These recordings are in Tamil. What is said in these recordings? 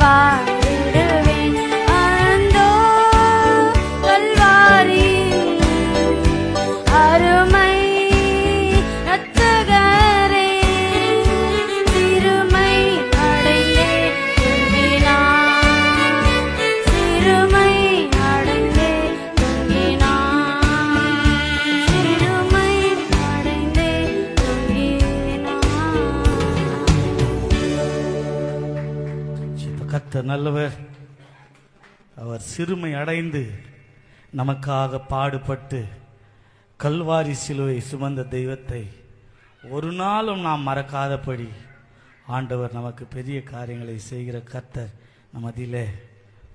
பாடிடுவேன் அந்தோ கல்வாரியின் அருமை இரட்சகரே. சிறுமை அடைந்தே தூங்கினான், சிறுமை அடைந்தே தூங்கினான், சிறுமை அடைந்தே தூங்கினான். கர்த்தர் நல்லவர். அவர் சிறுமை அடைந்து நமக்காக பாடுபட்டு கல்வாரி சிலுவை சுமந்த தெய்வத்தை ஒரு நாளும் நாம் மறக்காதபடி ஆண்டவர் நமக்கு பெரிய காரியங்களை செய்கிற கர்த்தர் நம் மத்தியிலே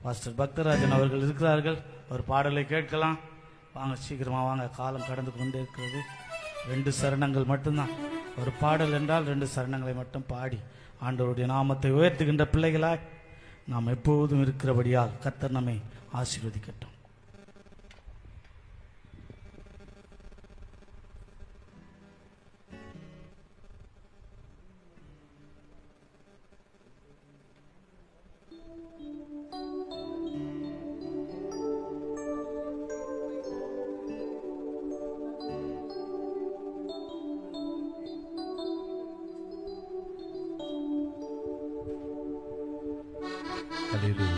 பாஸ்டர் பக்தராஜன் அவர்கள் இருக்கிறார்கள். ஒரு பாடலை கேட்கலாம் வாங்க, சீக்கிரமாக வாங்க, காலம் கடந்து கொண்டே இருக்கிறது. 2 சரணங்கள் மட்டும்தான். ஒரு பாடல் என்றால் 2 சரணங்களை மட்டும் பாடி ஆண்டவருடைய நாமத்தை உயர்த்துகின்ற பிள்ளைகளாய் நாம் எப்போதும் இருக்கிறபடியால் கர்த்தர் நம்மை ஆசீர்வதிக்கட்டும். Hallelujah.